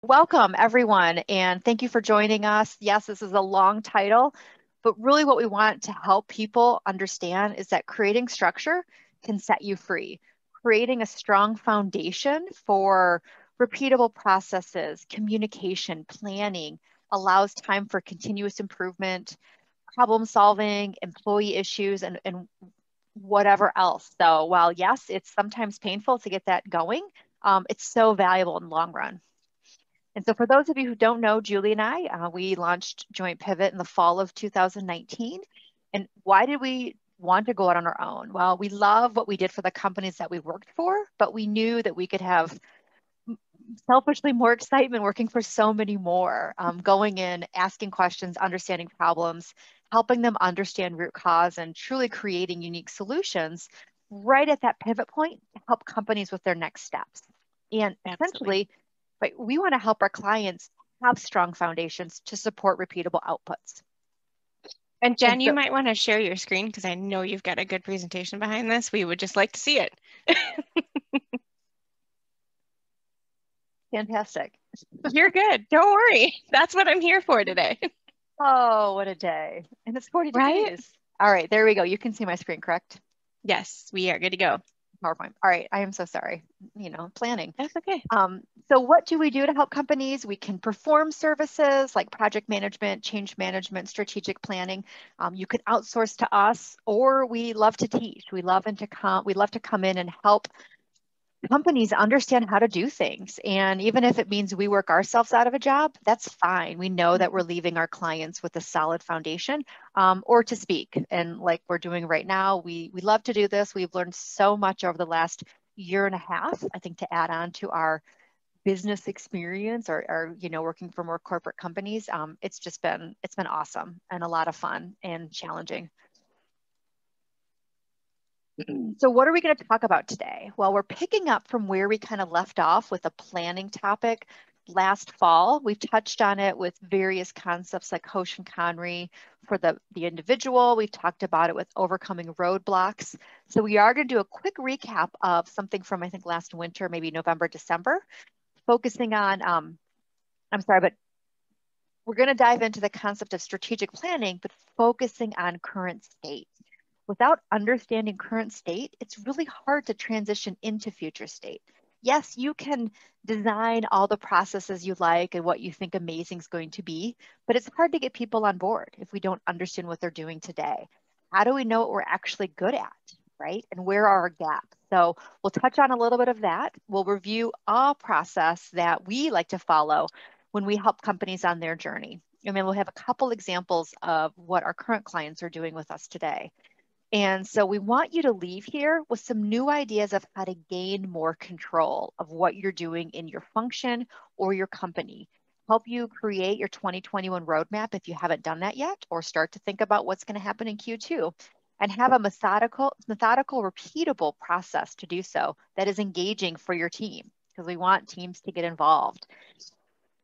Welcome, everyone, and thank you for joining us. Yes, this is a long title, but really what we want to help people understand is that creating structure can set you free. Creating a strong foundation for repeatable processes, communication, planning allows time for continuous improvement, problem solving, employee issues, and whatever else. So while yes, it's sometimes painful to get that going, it's so valuable in the long run. And so for those of you who don't know, Julie and I, we launched Joint Pivot in the fall of 2019. And why did we want to go out on our own? Well, we love what we did for the companies that we worked for, but we knew that we could have selfishly more excitement working for so many more, going in, asking questions, understanding problems, helping them understand root cause, and truly creating unique solutions right at that pivot point to help companies with their next steps. And Absolutely. essentially, right, we want to help our clients have strong foundations to support repeatable outputs. And And Jen, you so, might want to share your screen because I know you've got a good presentation behind this. We would just like to see it. fantastic. You're good. Don't worry. That's what I'm here for today. Oh, what a day. And it's 40 Right? degrees. All right, there we go. You can see my screen, correct? Yes, we are good to go. PowerPoint. All right, I am so sorry. Planning. That's okay. So what do we do to help companies? We can perform services like project management, change management, strategic planning. You can outsource to us, or we love to teach. We love to come in and help companies understand how to do things. And even if it means we work ourselves out of a job, that's fine. We know that we're leaving our clients with a solid foundation, or to speak. And like we're doing right now, we love to do this. We've learned so much over the last year and a half, I think, to add on to our business experience or working for more corporate companies. It's been awesome and a lot of fun and challenging. So what are we going to talk about today? Well, we're picking up from where we kind of left off with a planning topic last fall. We've touched on it with various concepts like Hosh and Conry for the individual. We've talked about it with overcoming roadblocks. So we are going to do a quick recap of something from, I think, last winter, maybe November, December, focusing on, I'm sorry, but we're going to dive into the concept of strategic planning, but focusing on current state. Without understanding current state, it's really hard to transition into future state. Yes, you can design all the processes you like and what you think amazing is going to be, but it's hard to get people on board if we don't understand what they're doing today. How do we know what we're actually good at, right? And where are our gaps? So we'll touch on a little bit of that. We'll review a process that we like to follow when we help companies on their journey. And then we'll have a couple examples of what our current clients are doing with us today. And so we want you to leave here with some new ideas of how to gain more control of what you're doing in your function or your company. Help you create your 2021 roadmap if you haven't done that yet, or start to think about what's going to happen in Q2 and have a methodical, repeatable process to do so that is engaging for your team because we want teams to get involved.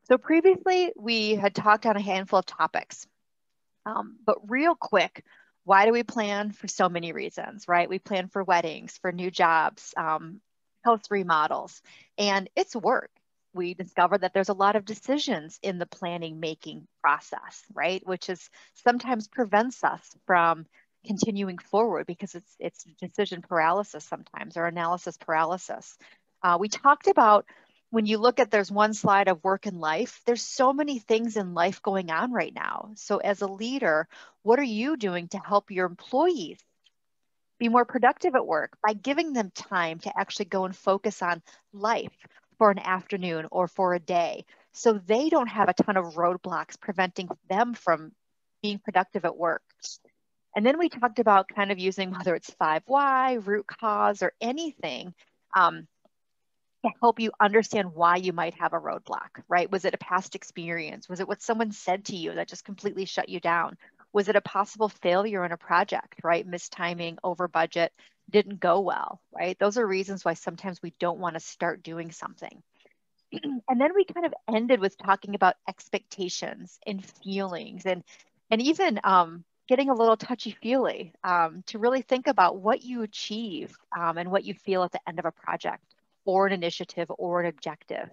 So previously we had talked on a handful of topics, but real quick, why do we plan? For so many reasons, right? We plan for weddings, for new jobs, house remodels, and it's work. We discover that there's a lot of decisions in the planning making process, right? Which is sometimes prevents us from continuing forward because it's decision paralysis sometimes or analysis paralysis. We talked about when you look at there's one slide of work and life, there's so many things in life going on right now. So as a leader, what are you doing to help your employees be more productive at work by giving them time to actually go and focus on life for an afternoon or for a day so they don't have a ton of roadblocks preventing them from being productive at work? And then we talked about kind of using whether it's 5 why, root cause, or anything to help you understand why you might have a roadblock, right? Was it a past experience? Was it what someone said to you that just completely shut you down? Was it a possible failure in a project, right? Mistiming, over budget, didn't go well, right? Those are reasons why sometimes we don't want to start doing something. And then we kind of ended with talking about expectations and feelings and even getting a little touchy-feely to really think about what you achieve and what you feel at the end of a project or an initiative or an objective.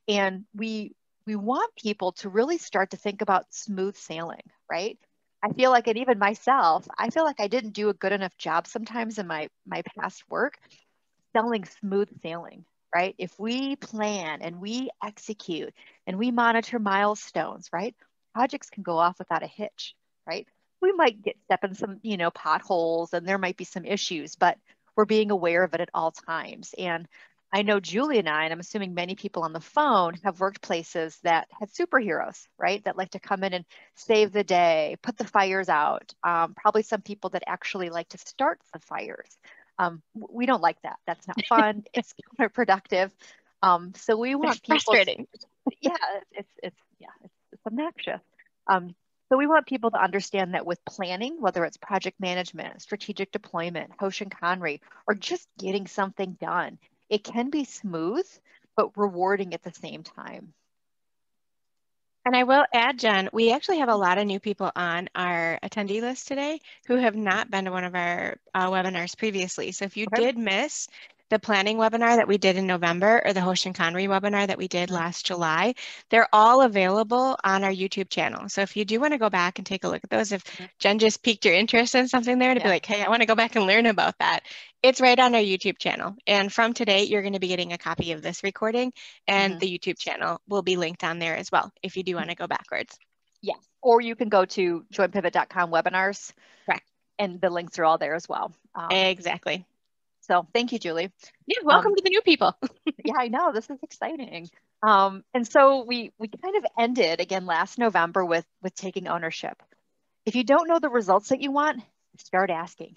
And we we want people to really start to think about smooth sailing, right? I feel like, and even myself, I feel like I didn't do a good enough job sometimes in my past work selling smooth sailing, right? If we plan and we execute and we monitor milestones, right? Projects can go off without a hitch, right? We might get step in some, potholes and there might be some issues, but we're being aware of it at all times. And I know Julie and I'm assuming many people on the phone have worked places that had superheroes, right? That like to come in and save the day, put the fires out. Probably some people that actually like to start the fires. We don't like that. That's not fun. It's counterproductive. So we They're want people to, frustrating. yeah, it's obnoxious. Um, so we want people to understand that with planning, whether it's project management, strategic deployment, Hoshin Conry, or just getting something done, it can be smooth, but rewarding at the same time. And I will add, Jen, we actually have a lot of new people on our attendee list today who have not been to one of our webinars previously. So if you Okay. did miss the planning webinar that we did in November or the Hoshin Conry webinar that we did Mhm. last July, they're all available on our YouTube channel. So if you do want to go back and take a look at those, if Mhm. Jen just piqued your interest in something there to be Yeah. like, hey, I want to go back and learn about that, it's right on our YouTube channel. And from today, you're going to be getting a copy of this recording, and Mhm. the YouTube channel will be linked on there as well if you do want to go backwards. Yes. Or you can go to joinpivot.com webinars Correct. and the links are all there as well. Exactly. So thank you, Julie. Yeah, welcome Um, to the new people. yeah, I know this is exciting. And so we kind of ended again last November with taking ownership. If you don't know the results that you want, start asking.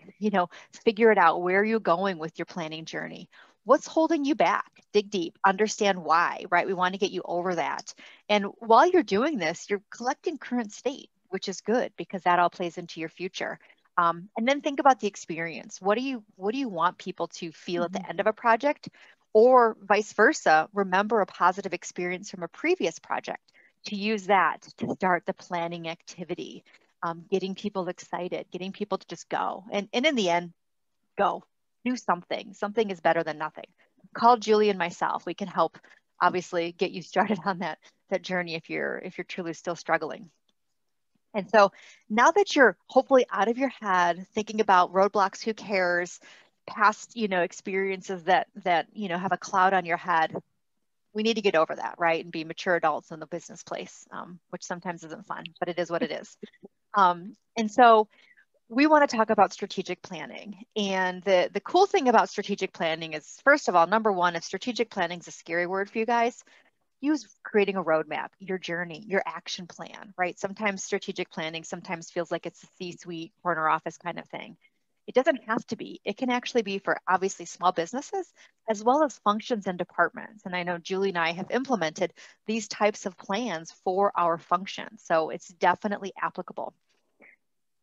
Figure it out. Where are you going with your planning journey? What's holding you back? Dig deep, understand why, right? We want to get you over that. And while you're doing this, you're collecting current state, which is good because that all plays into your future. And then think about the experience. What do you want people to feel at Mhm. the end of a project? Or vice versa, remember a positive experience from a previous project to use that to start the planning activity, getting people excited, getting people to just go. And in the end, go. Do something. Something is better than nothing. Call Julie and myself. We can help obviously get you started on that journey if you're truly still struggling. And so now that you're hopefully out of your head, thinking about roadblocks, who cares, past, experiences that have a cloud on your head, we need to get over that, right? And be mature adults in the business place, which sometimes isn't fun, but it is what it is. And so we want to talk about strategic planning. And the cool thing about strategic planning is, first of all, number one, if strategic planning is a scary word for you guys, use creating a roadmap, your journey, your action plan, right? Sometimes strategic planning sometimes feels like it's a C-suite corner office kind of thing. It doesn't have to be. It can actually be for obviously small businesses as well as functions and departments. And I know Julie and I have implemented these types of plans for our functions. So it's definitely applicable.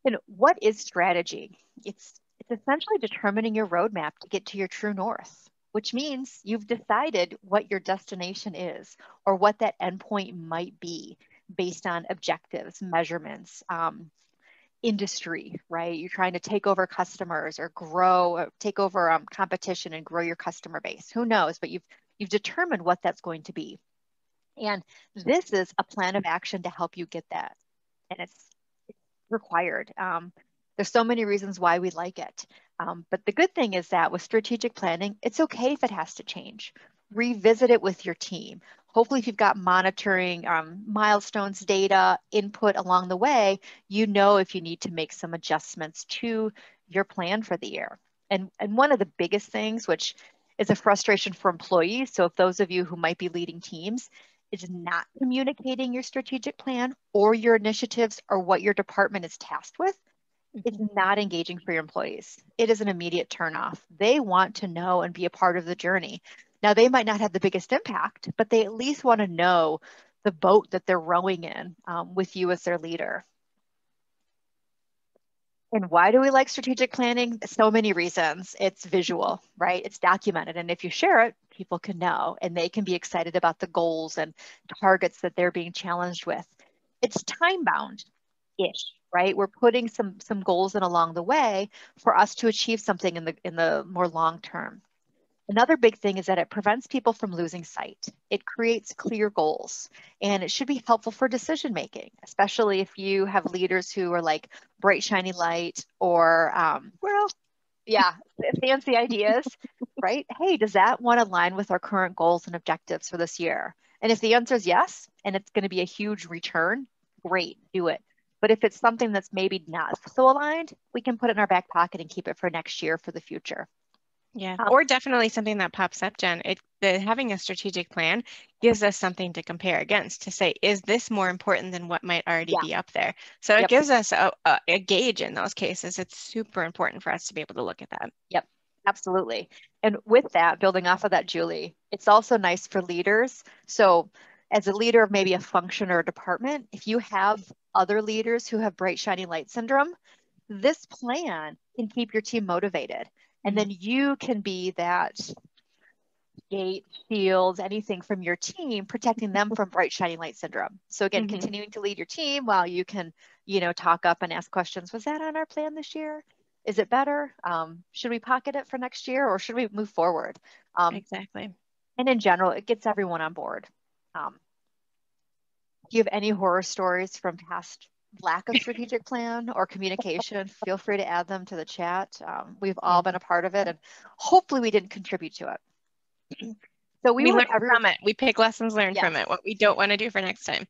And what is strategy? It's essentially determining your roadmap to get to your true north, which means you've decided what your destination is or what that endpoint might be based on objectives, measurements, industry, right? You're trying to take over customers or grow, or take over competition and grow your customer base. Who knows? But you've determined what that's going to be. And this is a plan of action to help you get that. And it's required. There's so many reasons why we like it. But the good thing is that with strategic planning, it's okay if it has to change. Revisit it with your team. Hopefully, if you've got monitoring, milestones, data, input along the way, you know if you need to make some adjustments to your plan for the year. And one of the biggest things, which is a frustration for employees, so if those of you who might be leading teams, is not communicating your strategic plan or your initiatives or what your department is tasked with, it's Mhm. not engaging for your employees. It is an immediate turnoff. They want to know and be a part of the journey. Now, they might not have the biggest impact, but they at least want to know the boat that they're rowing in with you as their leader. And why do we like strategic planning? So many reasons. It's visual, right? It's documented. And if you share it, people can know and they can be excited about the goals and targets that they're being challenged with. It's time bound ish, right? We're putting some goals in along the way for us to achieve something in the more long term. Another big thing is that it prevents people from losing sight. It creates clear goals, and it should be helpful for decision making, especially if you have leaders who are like bright, shiny light or, well, yeah, fancy ideas, right? Hey, does that one align with our current goals and objectives for this year? And if the answer is yes, and it's going to be a huge return, great, do it. But if it's something that's maybe not so aligned, we can put it in our back pocket and keep it for next year for the future. Yeah, or definitely something that pops up, Jen. Having a strategic plan gives us something to compare against to say, is this more important than what might already Yeah. be up there? So it Yep. gives us a gauge in those cases. It's super important for us to be able to look at that. Yep, absolutely. And with that, building off of that, Julie, it's also nice for leaders. So, as a leader of maybe a function or a department, if you have other leaders who have bright, shiny light syndrome, this plan can keep your team motivated. And then you can be that gate, shield, anything from your team, protecting them from bright, shiny light syndrome. So again, continuing to lead your team while you can, talk up and ask questions. Was that on our plan this year? Is it better? Should we pocket it for next year or should we move forward? Exactly. And in general, it gets everyone on board. Do you have any horror stories from past lack of strategic plan or communication? Feel free to add them to the chat. We've all been a part of it, and hopefully we didn't contribute to it. So we learn want from it. We pick lessons learned from it, what we don't want to do for next time.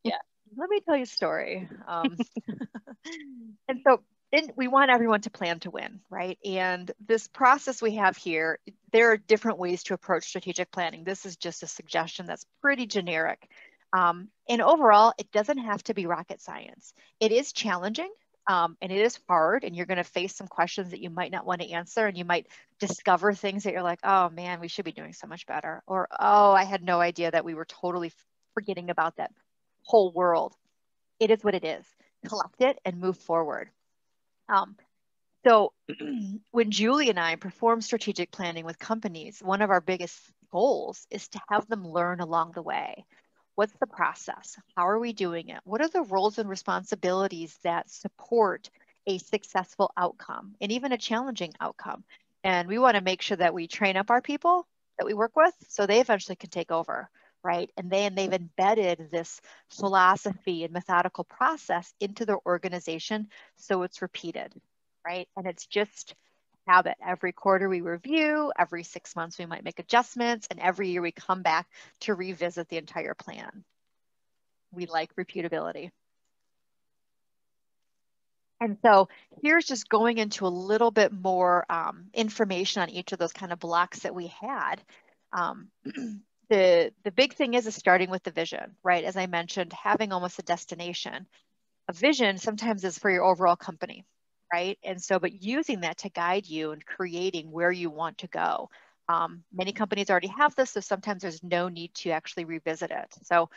Yeah. Let me tell you a story. And so we want everyone to plan to win, right? And this process we have here, there are different ways to approach strategic planning. This is just a suggestion that's pretty generic. And overall, it doesn't have to be rocket science. It is challenging, and it is hard, and you're going to face some questions that you might not want to answer, and you might discover things that you're like, oh man, we should be doing so much better. Or, oh, I had no idea that we were totally forgetting about that whole world. It is what it is. Collect it and move forward. So when Julie and I perform strategic planning with companies, one of our biggest goals is to have them learn along the way. What's the process? How are we doing it? What are the roles and responsibilities that support a successful outcome and even a challenging outcome? And we want to make sure that we train up our people that we work with so they eventually can take over, right? And they've embedded this philosophy and methodical process into their organization so it's repeated, right? And it's just habit. Every quarter we review, every 6 months we might make adjustments, and every year we come back to revisit the entire plan. We like repeatability. And so here's just going into a little bit more information on each of those kind of blocks that we had. The big thing is starting with the vision, right? As I mentioned, having almost a destination. A vision sometimes is for your overall company, right? And so, but using that to guide you and creating where you want to go. Many companies already have this, so sometimes there's no need to actually revisit it. So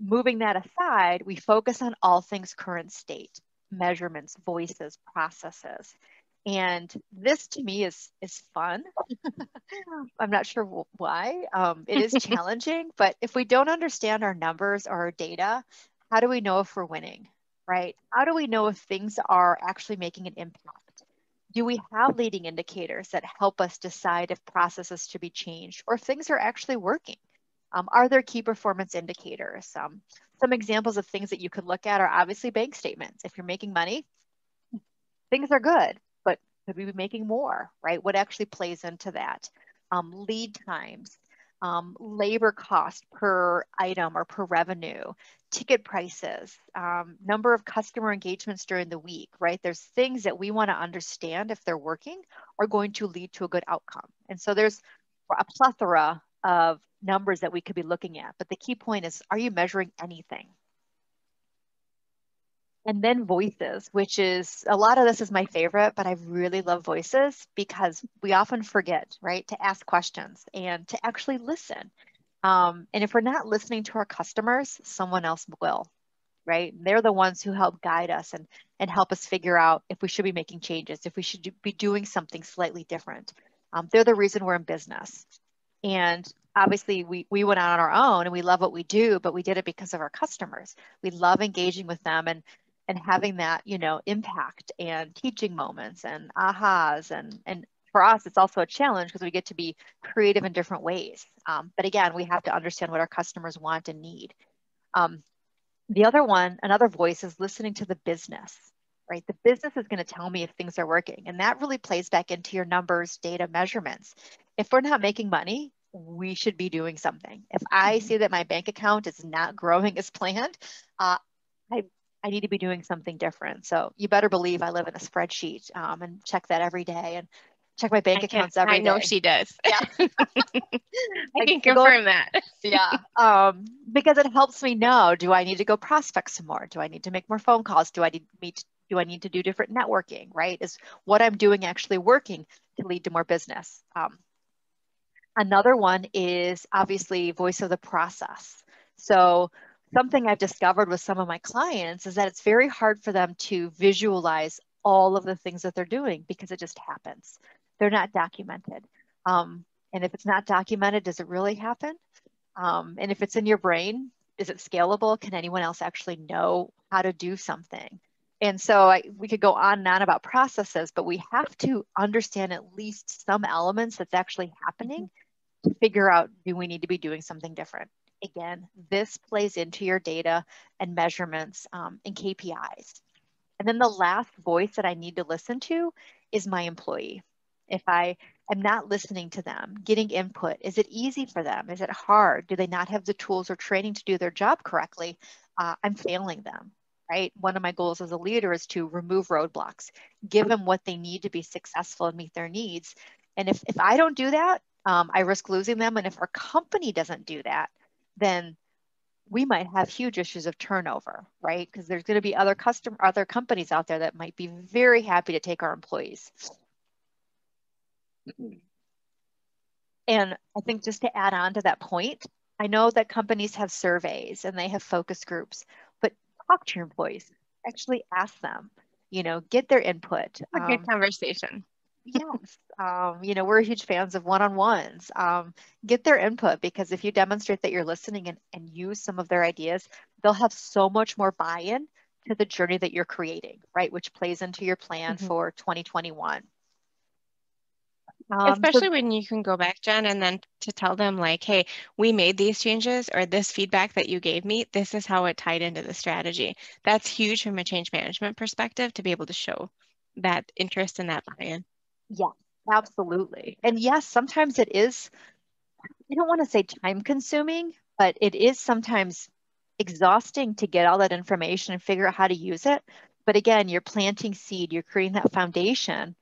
moving that aside, we focus on all things current state, measurements, voices, processes. And this to me is fun. I'm not sure why. It is challenging, but if we don't understand our numbers or our data, how do we know if we're winning, right? How do we know if things are actually making an impact? Do we have leading indicators that help us decide if processes should be changed or if things are actually working? Are there key performance indicators? Some examples of things that you could look at are obviously bank statements. If you're making money, things are good, but could we be making more, right? What actually plays into that? Lead times, labor cost per item or per revenue, ticket prices, number of customer engagements during the week, right? There's things that we want to understand if they're working are going to lead to a good outcome. And so there's a plethora of numbers that we could be looking at. But the key point is, are you measuring anything? And then voices, which is a lot of this is my favorite, but I really love voices because we often forget, right, to ask questions and to actually listen. And if we're not listening to our customers, someone else will, right? They're the ones who help guide us and help us figure out if we should be making changes, if we should be doing something slightly different. They're the reason we're in business. And obviously we went out on our own and we love what we do, but we did it because of our customers. We love engaging with them and having that, impact and teaching moments and ahas and for us, it's also a challenge because we get to be creative in different ways. But again, we have to understand what our customers want and need. The other one, another voice, is listening to the business, right? The business is going to tell me if things are working. And that really plays back into your numbers, data, measurements. If we're not making money, we should be doing something. If I see that my bank account is not growing as planned, I need to be doing something different. So you better believe I live in a spreadsheet and check that every day and check my bank accounts every day. I know she does. Yeah. I can confirm that. Yeah. Because it helps me know, do I need to go prospect some more? Do I need to make more phone calls? Do I need to do different networking, right? Is what I'm doing actually working to lead to more business? Another one is obviously voice of the process. So something I've discovered with some of my clients is that it's very hard for them to visualize all of the things that they're doing because it just happens. They're not documented. And if it's not documented, does it really happen? And if it's in your brain, is it scalable? Can anyone else actually know how to do something? And so we could go on and on about processes, but we have to understand at least some elements that's actually happening to figure out, do we need to be doing something different? Again, this plays into your data and measurements and KPIs. And then the last voice that I need to listen to is my employee. If I am not listening to them, getting input, is it easy for them? Is it hard? Do they not have the tools or training to do their job correctly? I'm failing them, right? One of my goals as a leader is to remove roadblocks, give them what they need to be successful and meet their needs. And if I don't do that, I risk losing them. And if our company doesn't do that, then we might have huge issues of turnover, right? Because there's going to be other companies out there that might be very happy to take our employees. And I think just to add on to that point, I know that companies have surveys and they have focus groups, but talk to your employees, actually ask them, get their input. A good conversation. Yes. We're huge fans of one-on-ones. Get their input, because if you demonstrate that you're listening and use some of their ideas, they'll have so much more buy-in to the journey that you're creating, right? Which plays into your plan for 2021. Especially when you can go back, Jen, and then to tell them like, hey, we made these changes, or this feedback that you gave me, this is how it tied into the strategy. That's huge from a change management perspective to be able to show that interest and that buy-in. Yeah, absolutely. And yes, sometimes it is, I don't want to say time consuming, but it is sometimes exhausting to get all that information and figure out how to use it. But again, you're planting seed, you're creating that foundation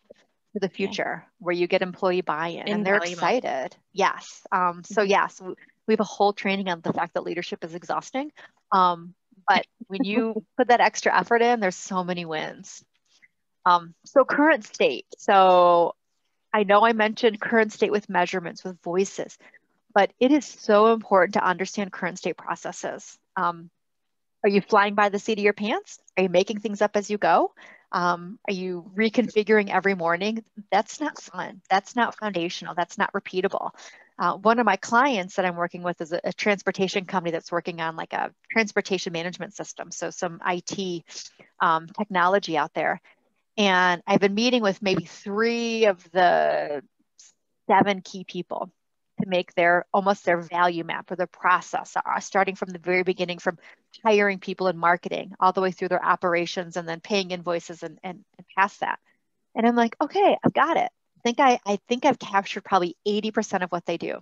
for the future where you get employee buy-in and they're excited. Yes. So yes, we have a whole training on the fact that leadership is exhausting. But when you put that extra effort in, there's so many wins. So current state. So I know I mentioned current state with measurements, with voices, but it is so important to understand current state processes. Are you flying by the seat of your pants? Are you making things up as you go? Are you reconfiguring every morning? That's not fun. That's not foundational. That's not repeatable. One of my clients that I'm working with is a transportation company that's working on like a transportation management system. So some IT technology out there. And I've been meeting with maybe 3 of the 7 key people to make almost their value map or their process, starting from the very beginning, from hiring people in marketing all the way through their operations and then paying invoices and past that. And I'm like, okay, I've got it. I think I've captured probably 80% of what they do.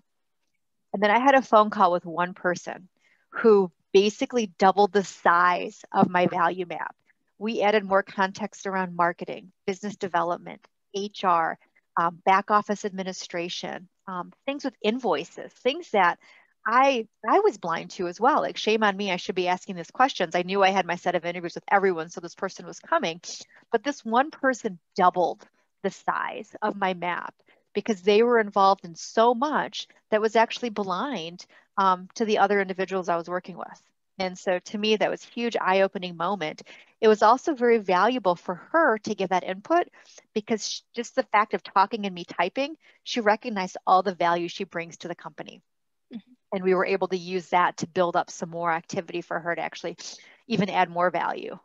And then I had a phone call with one person who basically doubled the size of my value map. We added more context around marketing, business development, HR, back office administration, things with invoices, things that I was blind to as well. Like, shame on me, I should be asking these questions. I knew I had my set of interviews with everyone, so this person was coming. But this one person doubled the size of my map because they were involved in so much that was actually blind to the other individuals I was working with. And so to me, that was a huge eye-opening moment. It was also very valuable for her to give that input because just the fact of talking and me typing, she recognized all the value she brings to the company. And we were able to use that to build up some more activity for her to actually even add more value.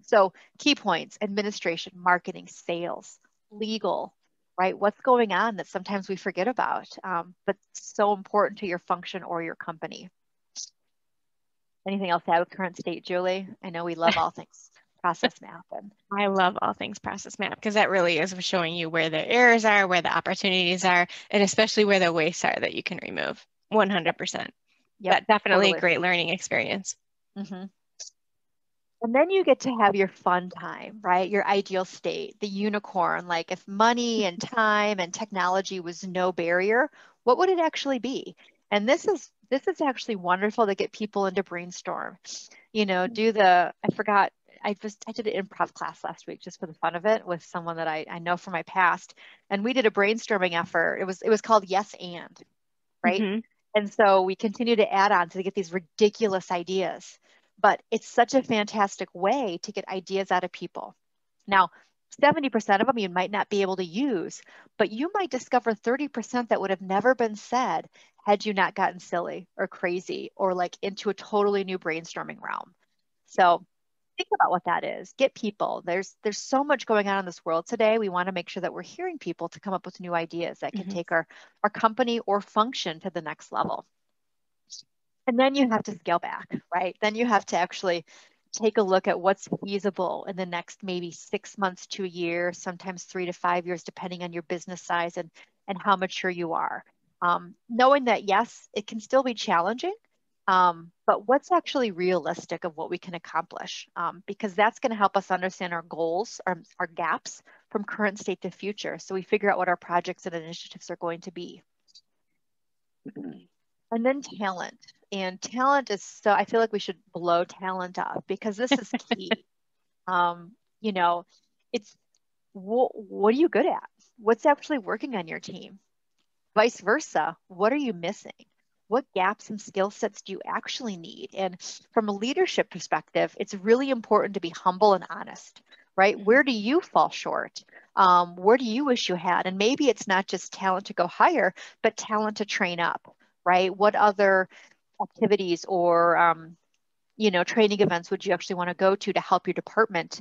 So key points: administration, marketing, sales, legal, right? What's going on that sometimes we forget about, but so important to your function or your company. Anything else to add with current state, Julie? I know we love all things process map. And I love all things process map because that really is showing you where the errors are, where the opportunities are, and especially where the wastes are that you can remove. 100%. yep, That definitely a totally. great learning experience. Mm-hmm. And then you get to have your fun time, right? Your ideal state, the unicorn. Like if money and time and technology was no barrier, what would it actually be? And this is actually wonderful to get people into brainstorm. I forgot, I did an improv class last week just for the fun of it with someone that I know from my past. And we did a brainstorming effort. It was called Yes and, right? Mm-hmm. And so we continue to add on to get these ridiculous ideas. But it's such a fantastic way to get ideas out of people. Now, 70% of them you might not be able to use, but you might discover 30% that would have never been said had you not gotten silly or crazy or like into a totally new brainstorming realm. So think about what that is. Get people. There's so much going on in this world today. We want to make sure that we're hearing people to come up with new ideas that can Mm-hmm. take our company or function to the next level. And then you have to scale back, right? Then you have to actually take a look at what's feasible in the next maybe 6 months to a year, sometimes 3 to 5 years, depending on your business size and how mature you are. Knowing that, yes, it can still be challenging, but what's actually realistic of what we can accomplish? Because that's going to help us understand our goals, our gaps from current state to future. So we figure out what our projects and initiatives are going to be. And then talent. And talent is so, I feel like we should blow talent up because this is key. Um, you know, it's what are you good at? What's actually working on your team? Vice versa, what are you missing? What gaps and skill sets do you actually need? And from a leadership perspective, it's really important to be humble and honest, right? Mm-hmm. Where do you fall short? Where do you wish you had? And maybe it's not just talent to go higher, but talent to train up, right? What other activities or training events would you actually want to go to help your department?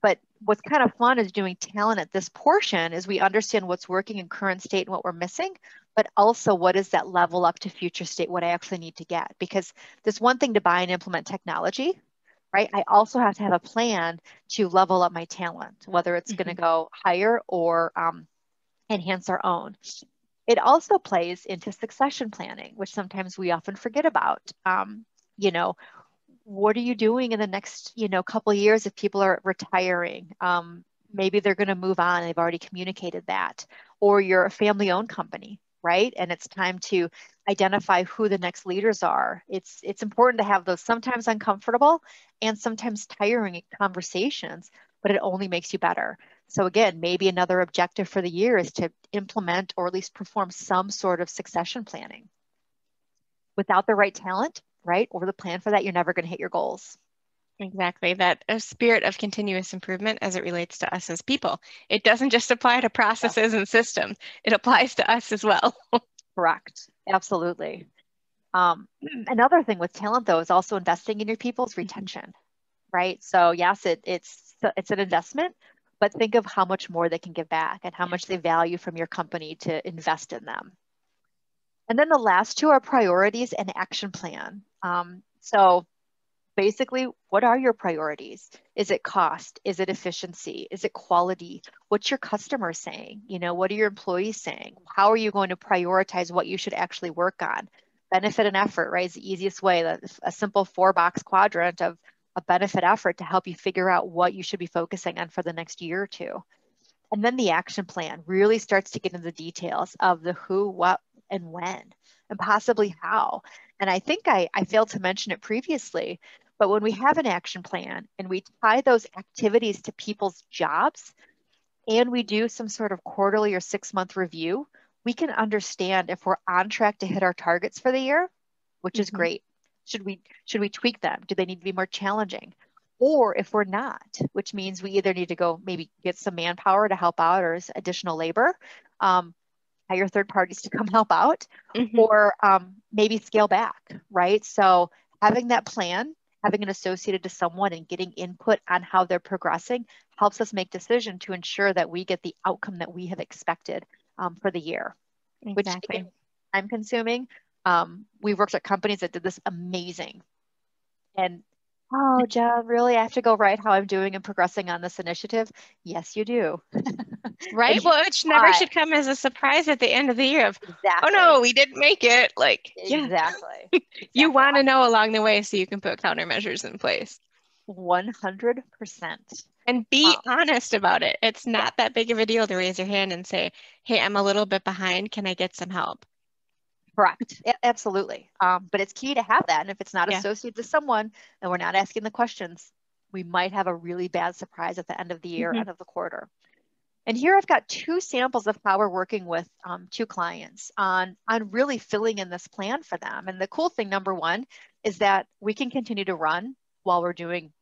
But what's kind of fun is doing talent at this portion is we understand what's working in current state and what we're missing, but also what is that level up to future state, what I actually need to get. Because there's one thing to buy and implement technology, right? I also have to have a plan to level up my talent, whether it's going to Mm-hmm. go higher or enhance our own. It also plays into succession planning, which sometimes we often forget about. You know, what are you doing in the next couple of years if people are retiring? Maybe they're going to move on, they've already communicated that, or you're a family owned company, right? And it's time to identify who the next leaders are. It's important to have those sometimes uncomfortable and sometimes tiring conversations, but it only makes you better. So again, maybe another objective for the year is to implement or at least perform some sort of succession planning. Without the right talent, right, or the plan for that, you're never going to hit your goals. Exactly. That a spirit of continuous improvement as it relates to us as people. It doesn't just apply to Yep. processes and systems, it applies to us as well. Correct. Absolutely. Another thing with talent, though, is also investing in your people's Mhm. retention, right? So yes, it's an investment, but think of how much more they can give back and how Yeah. much they value from your company to invest in them. And then the last two are priorities and action plan. So basically, what are your priorities? Is it cost? Is it efficiency? Is it quality? What's your customer saying? What are your employees saying? How are you going to prioritize what you should actually work on? Benefit and effort, right, is the easiest way. A simple 4-box quadrant of a benefit effort to help you figure out what you should be focusing on for the next year or two. And then the action plan really starts to get into the details of the who, what, and when, and possibly how. And I think I failed to mention it previously, but when we have an action plan and we tie those activities to people's jobs and we do some sort of quarterly or 6-month review, we can understand if we're on track to hit our targets for the year, which is Mhm. great. Should we tweak them? Do they need to be more challenging? Or if we're not, which means we either need to go maybe get some manpower to help out or additional labor, um, hire third parties to come help out, Mhm. or maybe scale back, right? So having that plan, having it associated to someone and getting input on how they're progressing helps us make decision to ensure that we get the outcome that we have expected for the year, which Exactly. again, I'm consuming. We've worked at companies that did this amazing. And oh, Jen, really? I have to go write how I'm doing and progressing on this initiative? Yes, you do. Right? And here's Well, it never why. should come as a surprise at the end of the year of, oh no, Exactly. we didn't make it. Like, yeah, Exactly. you Exactly. want to know along the way so you can put countermeasures in place 100%. and be Um, honest about it. It's yeah, not that big of a deal to raise your hand and say, hey, I'm a little bit behind. Can I get some help? correct. Absolutely. But it's key to have that. And if it's not Yeah. associated to someone and we're not asking the questions, we might have a really bad surprise at the end of the year, Hmm. end of the quarter. And here I've got two samples of how we're working with two clients on really filling in this plan for them. And the cool thing, number one, is that we can continue to run while we're doing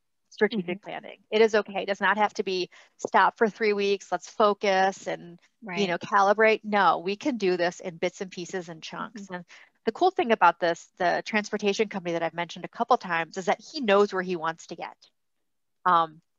Hmm. strategic planning. It is okay. It does not have to be stop for 3 weeks, let's focus and Right. calibrate. No, we can do this in bits and pieces and Hmm. chunks. And the cool thing about this, the transportation company that I've mentioned a couple times, is that he knows where he wants to get.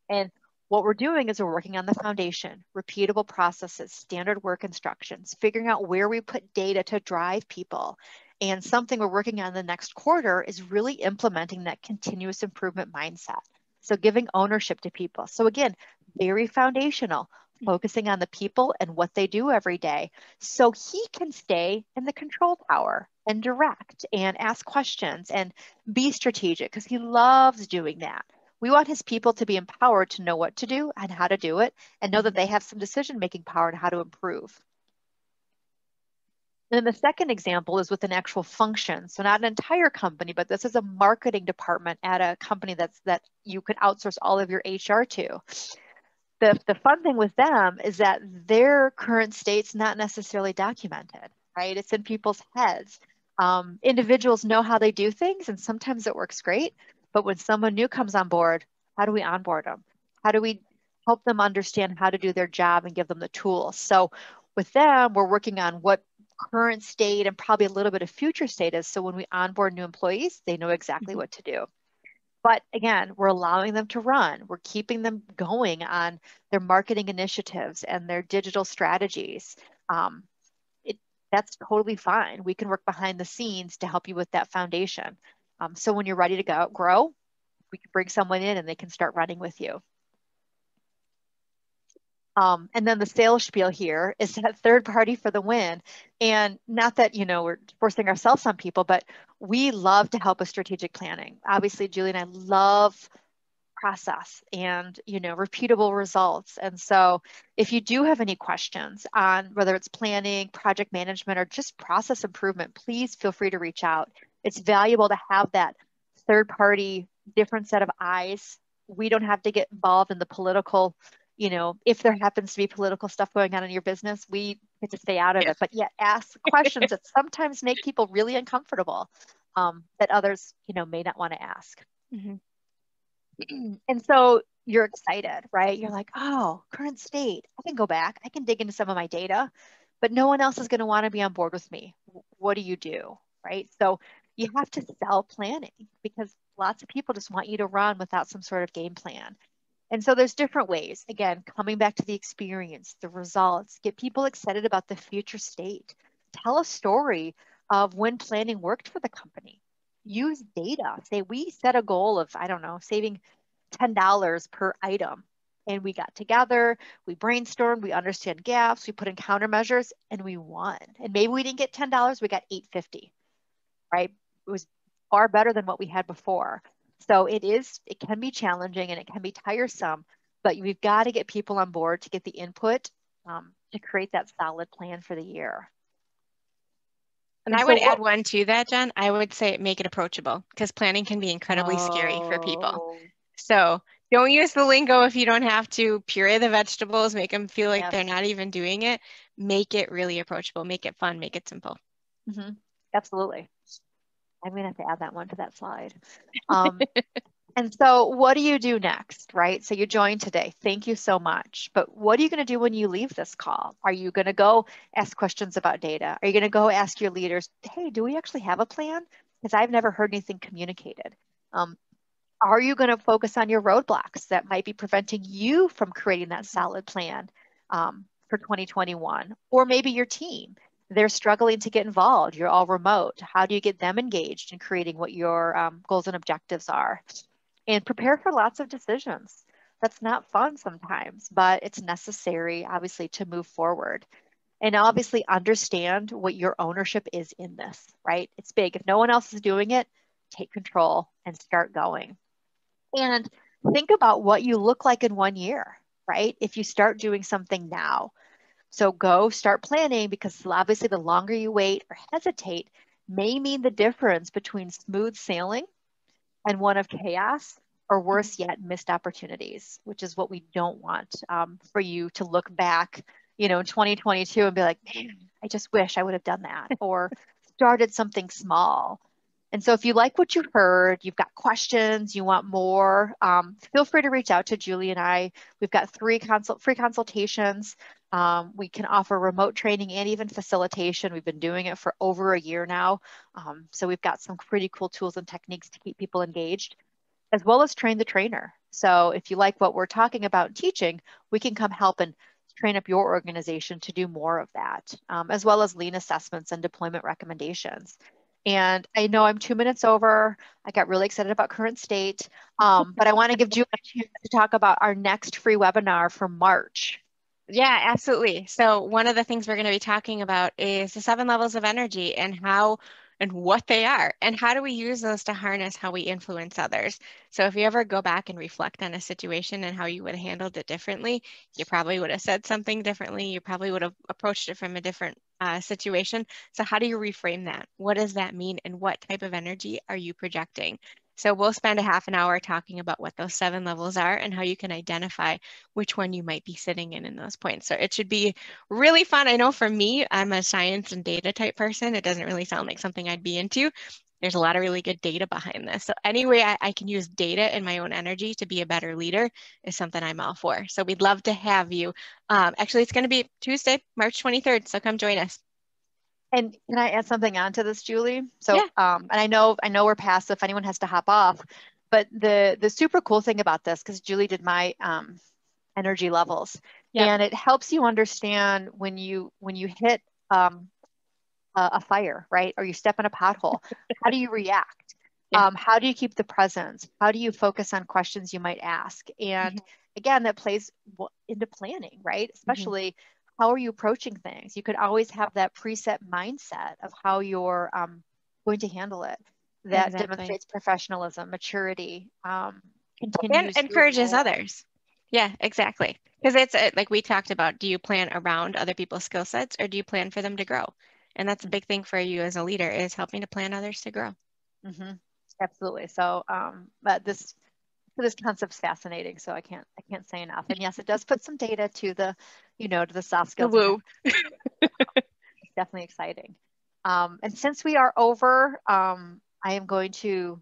And what we're doing is we're working on the foundation, repeatable processes, standard work instructions, figuring out where we put data to drive people. And something we're working on the next quarter is really implementing that continuous improvement mindset. So giving ownership to people. So again, very foundational, focusing on the people and what they do every day. So he can stay in the control tower and direct and ask questions and be strategic because he loves doing that. We want his people to be empowered to know what to do and how to do it and know that Hmm. they have some decision-making power and how to improve. And then the second example is with an actual function. So not an entire company, but this is a marketing department at a company that you can outsource all of your HR to. The fun thing with them is that their current state's not necessarily documented, right? It's in people's heads. Individuals know how they do things, and sometimes it works great. But when someone new comes on board, how do we onboard them? How do we help them understand how to do their job and give them the tools? So with them, we're working on what current state and probably a little bit of future state is. So when we onboard new employees, they know exactly Hmm. what to do. But again, we're allowing them to run. We're keeping them going on their marketing initiatives and their digital strategies. Um, it, that's totally fine. We can work behind the scenes to help you with that foundation. So when you're ready to go grow, we can bring someone in and they can start running with you. And then the sales spiel here is that third party for the win. And not that, we're forcing ourselves on people, but we love to help with strategic planning. Obviously, Julie and I love process and repeatable results. And so if you do have any questions on whether it's planning, project management, or just process improvement, please feel free to reach out. It's valuable to have that third party, different set of eyes. We don't have to get involved in the political, if there happens to be political stuff going on in your business, we get to stay out of Yeah. it, but yet ask questions that sometimes make people really uncomfortable, that others may not want to ask. Hmm. And so you're excited, right? You're like, oh, current state. I can go back. I can dig into some of my data, but no one else is going to want to be on board with me. What do you do? Right. So you have to sell planning because lots of people just want you to run without some sort of game plan. And so there's different ways. Again, coming back to the experience, the results, get people excited about the future state. Tell a story of when planning worked for the company. Use data. Say we set a goal of, I don't know, saving $10 per item. And we got together, we brainstormed, we understood gaps, we put in countermeasures, and we won. And maybe we didn't get $10, we got 850, right? It was far better than what we had before. So it can be challenging and it can be tiresome, but we've got to get people on board to get the input to create that solid plan for the year. And And I so would what, add one to that, Jen. I would say make it approachable because planning can be incredibly scary for people. oh, So don't use the lingo if you don't have to. Puree the vegetables, make them feel like they're yes, not even doing it. Make it really approachable, make it fun, make it simple. hmm absolutely. I'm going to have to add that one to that slide. Um, And so, what do you do next, right? So, you joined today. Thank you so much. But what are you going to do when you leave this call? Are you going to go ask questions about data? Are you going to go ask your leaders, hey, do we actually have a plan? Because I've never heard anything communicated. Um, Are you going to focus on your roadblocks that might be preventing you from creating that solid plan for 2021? Or maybe your team, they're struggling to get involved. You're all remote. How do you get them engaged in creating what your goals and objectives are? And prepare for lots of decisions. That's not fun sometimes, but it's necessary, obviously, to move forward. And obviously understand what your ownership is in this, right? It's big. If no one else is doing it, take control and start going. And think about what you look like in 1 year, right? If you start doing something now. So go start planning, because obviously the longer you wait or hesitate may mean the difference between smooth sailing and one of chaos, or worse yet, missed opportunities, which is what we don't want for you to look back, in 2022 and be like, man, I just wish I would have done that, or started something small. And so if you like what you heard, you've got questions, you want more, feel free to reach out to Julie and I. We've got free consultations. We can offer remote training and even facilitation. We've been doing it for over a year now. So we've got some pretty cool tools and techniques to keep people engaged, as well as train the trainer. So if you like what we're talking about and teaching, we can come help and train up your organization to do more of that, as well as lean assessments and deployment recommendations. And I know I'm 2 minutes over. I got really excited about current state, but I want to give Julie a chance to talk about our next free webinar for March. Yeah, absolutely. So one of the things we're going to be talking about is the 7 levels of energy and how and what they are, and how do we use those to harness how we influence others. So if you ever go back and reflect on a situation and how you would have handled it differently, you probably would have said something differently. You probably would have approached it from a different situation. So how do you reframe that? What does that mean? And what type of energy are you projecting? So we'll spend a half an hour talking about what those 7 levels are and how you can identify which one you might be sitting in those points. So it should be really fun. I know for me, I'm a science and data type person. It doesn't really sound like something I'd be into. There's a lot of really good data behind this. So any way I can use data in my own energy to be a better leader is something I'm all for. So we'd love to have you. Actually, it's going to be Tuesday, March 23rd. So come join us. And can I add something onto this, Julie? So, Yeah. And I know we're past, if anyone has to hop off, but the super cool thing about this, because Julie did my energy levels, Yep. and it helps you understand when you hit a fire, right, or you step in a pothole, how do you react? Yeah. How do you keep the presence? How do you focus on questions you might ask? And again, that plays into planning, right? Especially how are you approaching things? You could always have that preset mindset of how you're going to handle it. That demonstrates professionalism, maturity, and continues your encourages role. others. Yeah, exactly. Because it's like we talked about, do you plan around other people's skill sets or do you plan for them to grow? And that's a big thing for you as a leader, is helping to plan others to grow. Absolutely. So, but this concept's fascinating. So I can't say enough. And yes, it does put some data to the, to the soft skills. Woo. It's definitely exciting. And since we are over, I am going to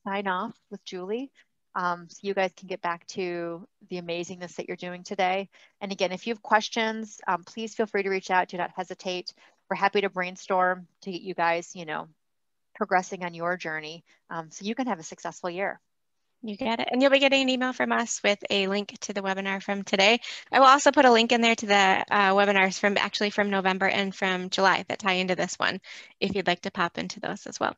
sign off with Julie. So you guys can get back to the amazingness that you're doing today. And again, if you have questions, please feel free to reach out. Do not hesitate. We're happy to brainstorm to get you guys, progressing on your journey, so you can have a successful year. You get it. And you'll be getting an email from us with a link to the webinar from today. I will also put a link in there to the webinars from November and from July that tie into this one, if you'd like to pop into those as well.